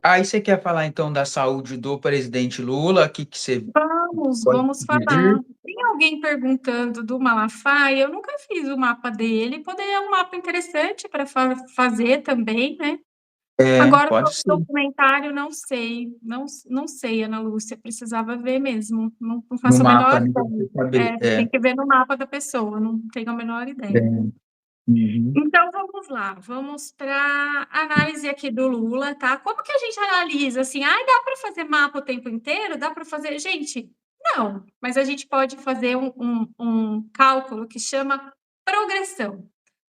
Aí você quer falar então da saúde do presidente Lula? O que que você pode Vamos falar. dizer? Tem alguém perguntando do Malafaia, eu nunca fiz o mapa dele, poderia um mapa interessante para fazer também, né? É, Agora, pode sobre o ser. documentário, não sei, não sei, Ana Lúcia, precisava ver mesmo, não No faço a mapa, menor né, pra você ideia. saber. Tem É, que ver no mapa da pessoa, não tenho a menor ideia. é. Uhum. Então, vamos lá, vamos para análise aqui do Lula, tá? Como que a gente analisa assim? Ah, dá para fazer mapa o tempo inteiro? Dá para fazer. Gente, não, mas a gente pode fazer um cálculo que chama progressão.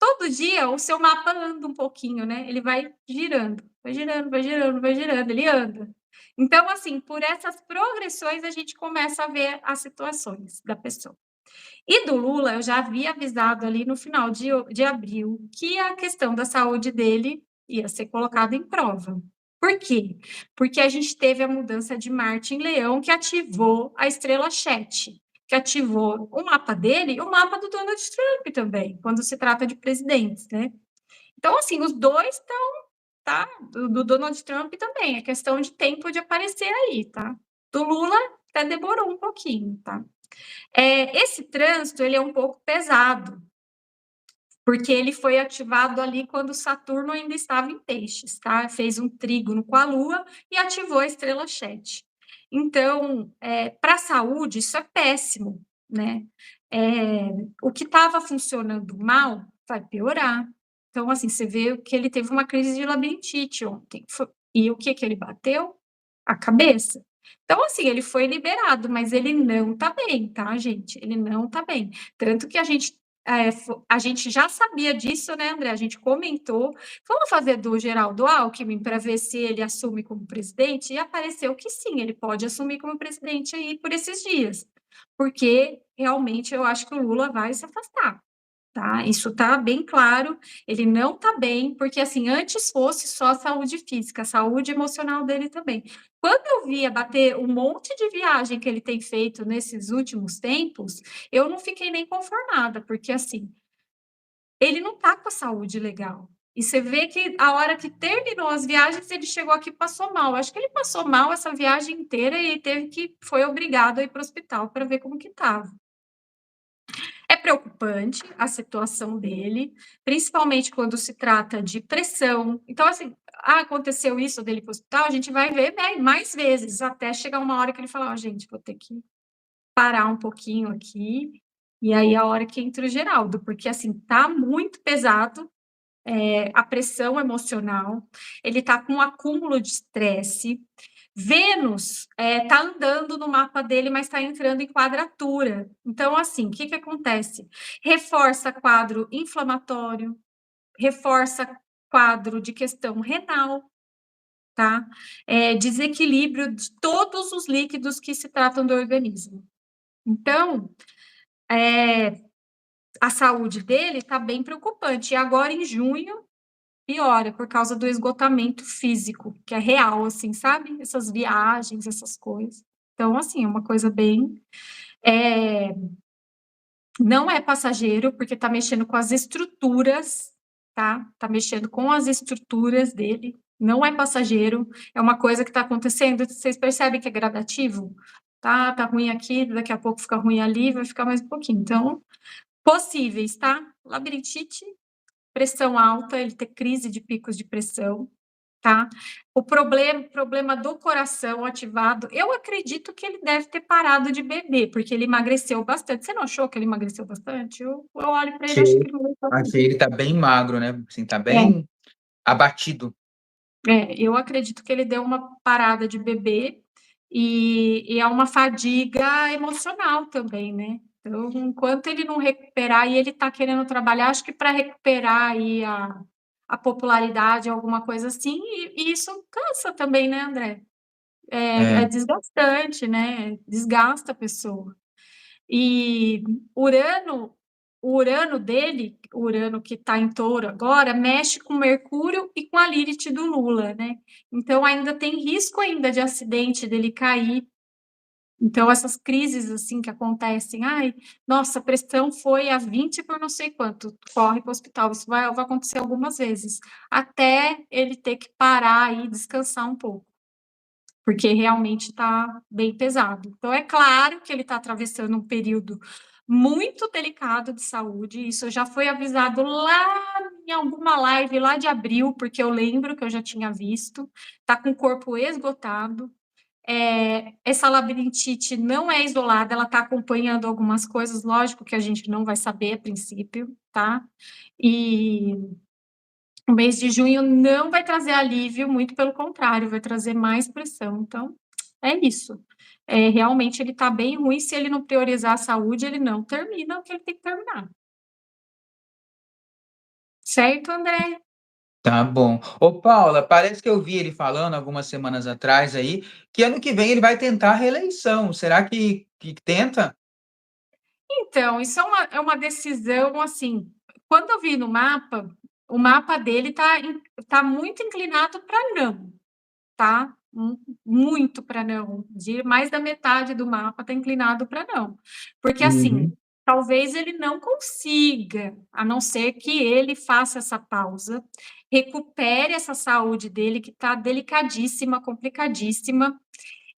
Todo dia o seu mapa anda um pouquinho, né? Ele vai girando, vai girando, vai girando, vai girando, ele anda. Então, assim, por essas progressões, a gente começa a ver as situações da pessoa. E do Lula, eu já havia avisado ali no final de abril que a questão da saúde dele ia ser colocada em prova. Por quê? Porque a gente teve a mudança de Marte em Leão, que ativou a estrela Chet, que ativou o mapa dele e o mapa do Donald Trump também, quando se trata de presidentes, né? Então, assim, os dois estão, tá? Do Donald Trump também, é questão de tempo de aparecer aí, tá? Do Lula até demorou um pouquinho, tá? Esse trânsito ele é um pouco pesado, porque ele foi ativado ali quando Saturno ainda estava em peixes, tá? Fez um trígono com a Lua e ativou a estrela Chet. Então, para a saúde, isso é péssimo, né? O que estava funcionando mal vai piorar. Então, assim, você vê que ele teve uma crise de labirintite ontem. E o que ele bateu? A cabeça. Então, assim, ele foi liberado, mas ele não tá bem, tá, gente? Ele não tá bem. Tanto que a gente já sabia disso, né, André? A gente comentou. Vamos fazer do Geraldo Alckmin para ver se ele assume como presidente? E apareceu que sim, ele pode assumir como presidente aí por esses dias. Porque realmente eu acho que o Lula vai se afastar. Tá? Isso está bem claro, ele não está bem, porque assim, antes fosse só a saúde física, a saúde emocional dele também. Quando eu via bater um monte de viagem que ele tem feito nesses últimos tempos, eu não fiquei nem conformada, porque assim, ele não está com a saúde legal. E você vê que a hora que terminou as viagens, ele chegou aqui e passou mal. Acho que ele passou mal essa viagem inteira e foi obrigado a ir para o hospital para ver como que estava. É preocupante a situação dele, principalmente quando se trata de pressão. Então, assim, aconteceu isso dele para o hospital, a gente vai ver mais vezes, até chegar uma hora que ele fala, gente, vou ter que parar um pouquinho aqui, e aí a hora que entra o Geraldo, porque, assim, tá muito pesado, a pressão emocional, ele está com um acúmulo de estresse. Vênus está andando no mapa dele, mas está entrando em quadratura. Então, assim, o que, que acontece? Reforça quadro inflamatório, reforça quadro de questão renal, tá? Desequilíbrio de todos os líquidos que se tratam do organismo. Então, a saúde dele está bem preocupante. E agora, em junho, piora por causa do esgotamento físico, que é real, assim, sabe? Essas viagens, essas coisas. Então, assim, é uma coisa bem. É, não é passageiro, porque está mexendo com as estruturas, tá? Está mexendo com as estruturas dele. Não é passageiro, é uma coisa que está acontecendo. Vocês percebem que é gradativo? Tá ruim aqui, daqui a pouco fica ruim ali, vai ficar mais um pouquinho. Então, possíveis, tá? Labirintite, pressão alta, ele ter crise de picos de pressão, tá? O problema do coração ativado, eu acredito que ele deve ter parado de beber, porque ele emagreceu bastante. Você não achou que ele emagreceu bastante? Eu olho para ele e achei que Achei, ele emagreceu bastante. achei ele tá bem magro, né? Assim, tá É, bem abatido. eu acredito que ele deu uma parada de beber e é uma fadiga emocional também, né? Então, enquanto ele não recuperar, e ele está querendo trabalhar, acho que para recuperar aí a popularidade, alguma coisa assim, e isso cansa também, né, André? É É, desgastante, né? Desgasta a pessoa. E Urano, o Urano dele, o Urano que está em Touro agora, mexe com Mercúrio e com a Lilith do Lula, né? Então ainda tem risco ainda de acidente dele cair Então, essas crises, assim, que acontecem, ai, nossa, a pressão foi a 20 por não sei quanto, corre para o hospital. Isso vai acontecer algumas vezes, até ele ter que parar e descansar um pouco, porque realmente está bem pesado. Então, é claro que ele está atravessando um período muito delicado de saúde, isso já foi avisado lá em alguma live lá de abril, porque eu lembro que eu já tinha visto, está com o corpo esgotado, essa labirintite não é isolada, ela está acompanhando algumas coisas, lógico que a gente não vai saber a princípio, tá? E o mês de junho não vai trazer alívio, muito pelo contrário, vai trazer mais pressão. Então, é isso. Realmente ele está bem ruim, se ele não priorizar a saúde, ele não termina o que ele tem que terminar. Certo, André? Tá bom. Ô, Paula, parece que eu vi ele falando algumas semanas atrás aí que ano que vem ele vai tentar a reeleição. Será que tenta? Então, isso é uma decisão, assim, quando eu vi no mapa, o mapa dele tá muito inclinado para não, tá? Muito para não. De mais da metade do mapa está inclinado para não. Porque, assim, Uhum. talvez ele não consiga, a não ser que ele faça essa pausa, recupere essa saúde dele, que está delicadíssima, complicadíssima,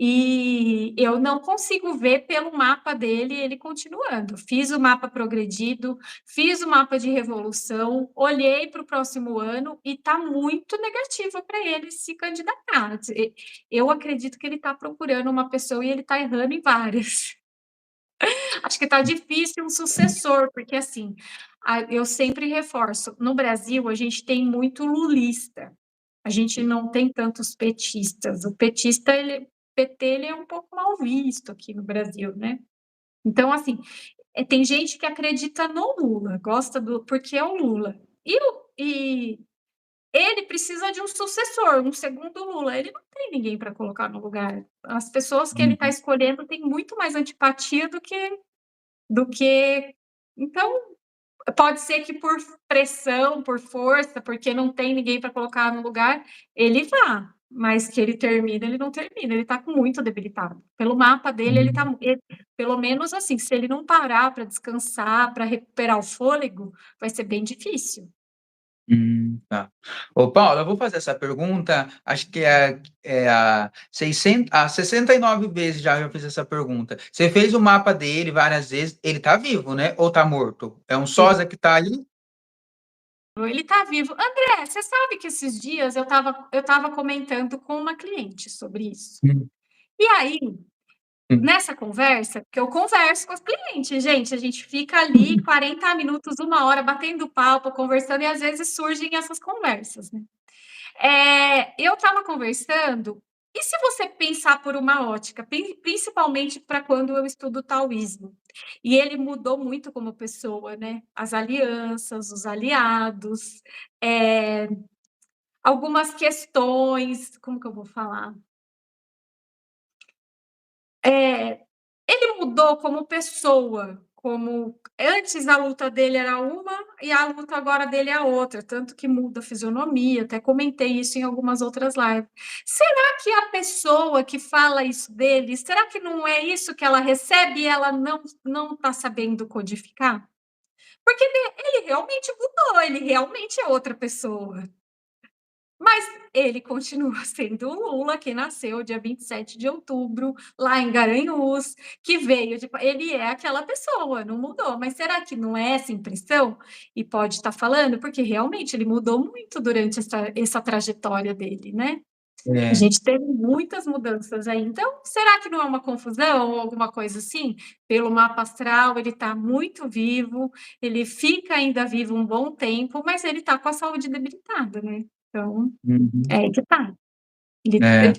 e eu não consigo ver pelo mapa dele ele continuando. Fiz o mapa progredido, fiz o mapa de revolução, olhei para o próximo ano e está muito negativo para ele se candidatar. Eu acredito que ele está procurando uma pessoa e ele está errando em várias. Acho que está difícil um sucessor, porque assim, eu sempre reforço, no Brasil a gente tem muito lulista. A gente não tem tantos petistas. O petista, PT, ele é um pouco mal visto aqui no Brasil, né? Então, assim, tem gente que acredita no Lula, gosta porque é o Lula. E ele precisa de um sucessor, um segundo Lula. Ele não tem ninguém para colocar no lugar. As pessoas que ele está Uhum. escolhendo têm muito mais antipatia do que. Então, pode ser que por pressão, por força, porque não tem ninguém para colocar no lugar, ele vá, mas que ele termina, ele não termina, ele está muito debilitado. Pelo mapa dele, ele está, Uhum. pelo menos assim, se ele não parar para descansar, para recuperar o fôlego, vai ser bem difícil. Tá. Ô, Paula, eu vou fazer essa pergunta, acho que é a 69 vezes já fiz essa pergunta. Você fez o mapa dele várias vezes, ele tá vivo, né? Ou tá morto? É um sósia que tá aí? Ele está vivo. André, você sabe que esses dias eu tava comentando com uma cliente sobre isso. Hum, E aí, hum. nessa conversa, que eu converso com os clientes, gente, a gente fica ali 40 minutos, uma hora, batendo papo, conversando, e às vezes surgem essas conversas, né? Eu estava conversando, e se você pensar por uma ótica, principalmente para quando eu estudo taoísmo, e ele mudou muito como pessoa, né? As alianças, os aliados, é, algumas questões, como que eu vou falar? Ele mudou como pessoa, como antes a luta dele era uma e a luta agora dele é outra, tanto que muda a fisionomia, até comentei isso em algumas outras lives. Será que a pessoa que fala isso dele, será que não é isso que ela recebe e ela não está sabendo codificar? Porque ele realmente mudou, ele realmente é outra pessoa. Mas ele continua sendo o Lula que nasceu dia 27 de outubro, lá em Garanhuns, que veio de. Ele é aquela pessoa, não mudou. Mas será que não é essa impressão? E pode estar falando, porque realmente ele mudou muito durante essa trajetória dele, né? A É. gente teve muitas mudanças aí. Então, será que não é uma confusão ou alguma coisa assim? Pelo mapa astral, ele está muito vivo, ele fica ainda vivo um bom tempo, mas ele está com a saúde debilitada, né? Então, Uhum. é aí que tá. É.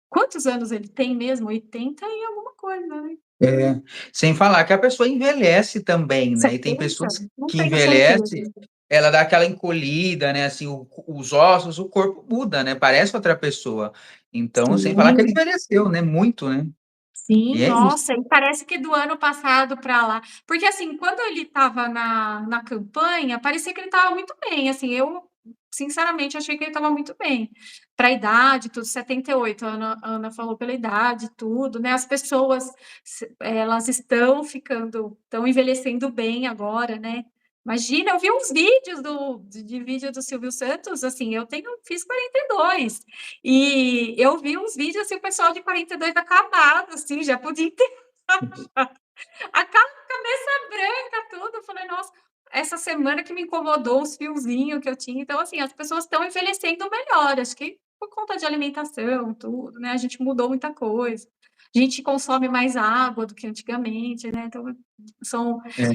Quantos anos ele tem mesmo? 80 e alguma coisa, né? É. Sem falar que a pessoa envelhece também, né? E tem 70? pessoas Não que tenho certeza. envelhece, ela dá aquela encolhida, né? Assim, os ossos, o corpo muda, né? Parece outra pessoa. Então, sem falar que ele Sim, envelheceu, né? Muito, né? E sim, é isso. nossa, e parece que do ano passado para lá. Porque, assim, quando ele estava na campanha, parecia que ele estava muito bem. Assim, eu sinceramente, achei que ele estava muito bem. Para a idade, tudo, 78, a Ana falou pela idade, tudo, né? As pessoas, elas estão envelhecendo bem agora, né? Imagina, eu vi uns vídeos de vídeo do Silvio Santos, assim, fiz 42, e eu vi uns vídeos, assim, o pessoal de 42 acabado, assim, já podia ter a cabeça branca, tudo. Eu falei, nossa, essa semana que me incomodou os fiozinhos que eu tinha. Então, assim, as pessoas estão envelhecendo melhor, acho que por conta de alimentação, tudo, né? A gente mudou muita coisa. A gente consome mais água do que antigamente, né? Então, são. É,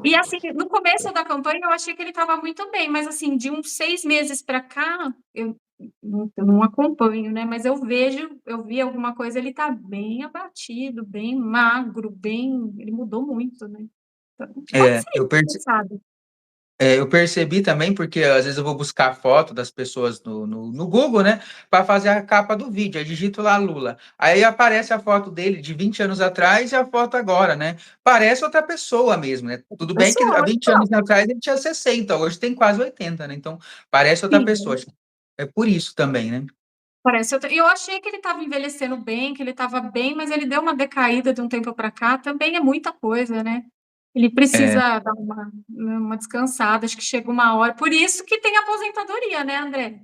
E assim, no começo da campanha eu achei que ele estava muito bem, mas assim, de uns 6 meses para cá, eu não acompanho, né? Mas eu vi alguma coisa, ele está bem abatido, bem magro, ele mudou muito, né? Então, pode é, ser, quem sabe? eu percebi também, porque às vezes eu vou buscar foto das pessoas no Google, né, para fazer a capa do vídeo. Aí digito lá Lula. Aí aparece a foto dele de 20 anos atrás e a foto agora, né? Parece outra pessoa mesmo, né? Tudo bem que há Pessoa, 20 anos atrás ele tinha 60, hoje tem quase 80, né? Então parece outra pessoa. sim, Acho que é por isso também, né? parece outra. Eu achei que ele estava envelhecendo bem, que ele estava bem, mas ele deu uma decaída de um tempo para cá, também é muita coisa, né? Ele É, precisa dar uma descansada, acho que chega uma hora. Por isso que tem aposentadoria, né, André?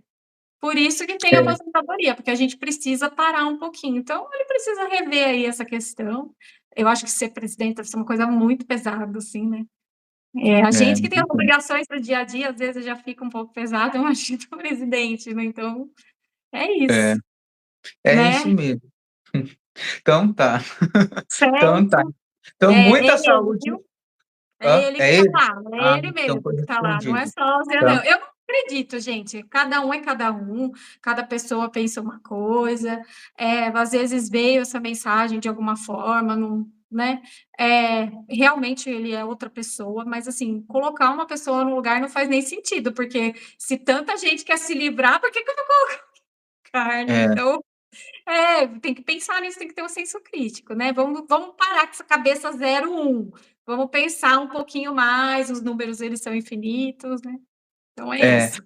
Por isso que tem é, aposentadoria, porque a gente precisa parar um pouquinho. Então, ele precisa rever aí essa questão. Eu acho que ser presidente deve ser uma coisa muito pesada, assim, né? A gente que tem as então, obrigações do dia a dia, às vezes já fica um pouco pesado, imagina o presidente, né? Então, é é, isso, é né? isso mesmo. Então tá. Então tá. Certo? Então, É muita ele, saúde. viu? É Hã? ele que É tá ele? lá, é Ah, ele então mesmo foi que tá lá, não é respondido. só a Zé, Tá. não. Eu não acredito, gente. Cada um é cada um, cada pessoa pensa uma coisa. Às vezes veio essa mensagem de alguma forma, não, né? Realmente ele é outra pessoa, mas assim, colocar uma pessoa no lugar não faz nem sentido, porque se tanta gente quer se livrar, por que que eu vou colocar, né? É, Então, tem que pensar nisso, tem que ter um senso crítico, né? Vamos parar com essa cabeça 0, 1. Vamos pensar um pouquinho mais, os números eles são infinitos, né? Então é é. isso.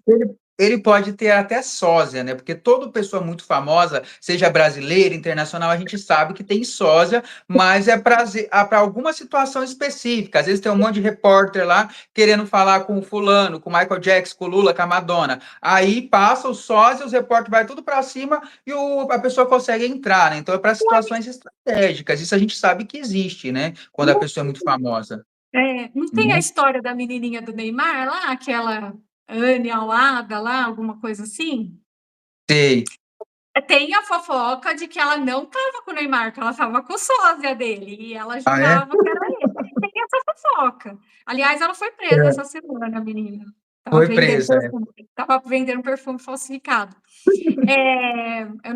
Ele pode ter até sósia, né? Porque toda pessoa muito famosa, seja brasileira, internacional, a gente sabe que tem sósia, mas é para alguma situação específica. Às vezes tem um monte de repórter lá querendo falar com o fulano, com o Michael Jackson, com o Lula, com a Madonna. Aí passa o sósia, os repórteres vai tudo para cima e a pessoa consegue entrar, né? Então é para situações estratégicas. Isso a gente sabe que existe, né? Quando a Não, pessoa é muito famosa. não tem a Uhum. história da menininha do Neymar lá, aquela Anne Alada lá, alguma coisa assim? Sei. Tem a fofoca de que ela não estava com o Neymar, que ela estava com o sósia dele, e ela Ah, é? jurava que era ele. Tem essa fofoca. Aliás, ela foi presa É. essa semana, a menina. Foi presa, é. Estava vendendo perfume falsificado.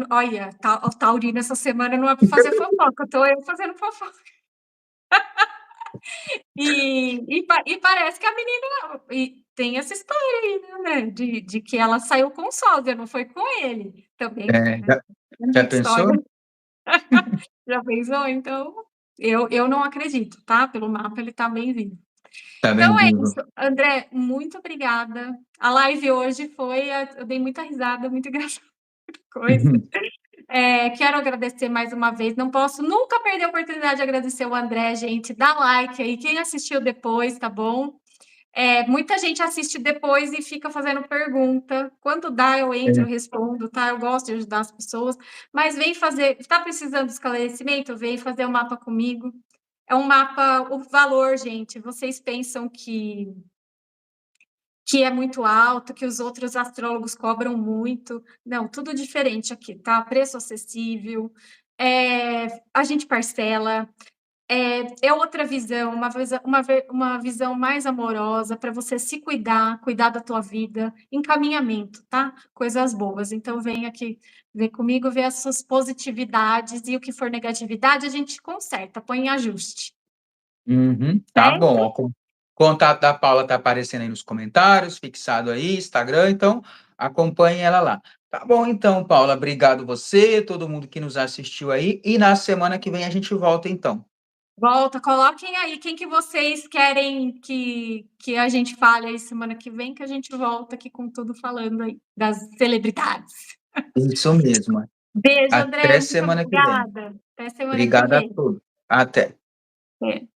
Olha, o Taurino essa semana não é para fazer fofoca, estou eu fazendo fofoca. E parece que a menina. E tem essa história aí, né? De que ela saiu com o sósia, não foi com ele. Também, É, né? É já muita pensou? história. Já pensou? Então, eu não acredito, tá? Pelo mapa ele está bem vivo. Tá bem Então é vivo. isso. André, muito obrigada. A live hoje eu dei muita risada, muito engraçada coisa. Quero agradecer mais uma vez. Não posso nunca perder a oportunidade de agradecer o André, gente. Dá like aí. Quem assistiu depois, tá bom? Muita gente assiste depois e fica fazendo pergunta. Quando dá, eu entro, eu respondo, tá? Eu gosto de ajudar as pessoas. Mas vem fazer. Está precisando de esclarecimento? Vem fazer o mapa comigo. É um mapa, o valor, gente. Vocês pensam que é muito alto, que os outros astrólogos cobram muito. Não, tudo diferente aqui, tá? Preço acessível, a gente parcela, é outra visão, uma visão mais amorosa para você se cuidar, cuidar da tua vida, encaminhamento, tá? Coisas boas. Então, vem aqui ver comigo, ver as suas positividades e o que for negatividade, a gente conserta, põe em ajuste. Uhum, tá bom. Certo? Ó, o contato da Paula tá aparecendo aí nos comentários, fixado aí, Instagram, então acompanhe ela lá. Tá bom, então, Paula, obrigado você, todo mundo que nos assistiu aí, e na semana que vem a gente volta, então. Volta, coloquem aí quem que vocês querem que a gente fale aí semana que vem, que a gente volta aqui com tudo falando aí das celebridades. Isso mesmo. Beijo, Até André, muito semana que vem. obrigada. Até semana que Obrigado a vem. todos. Até. Até.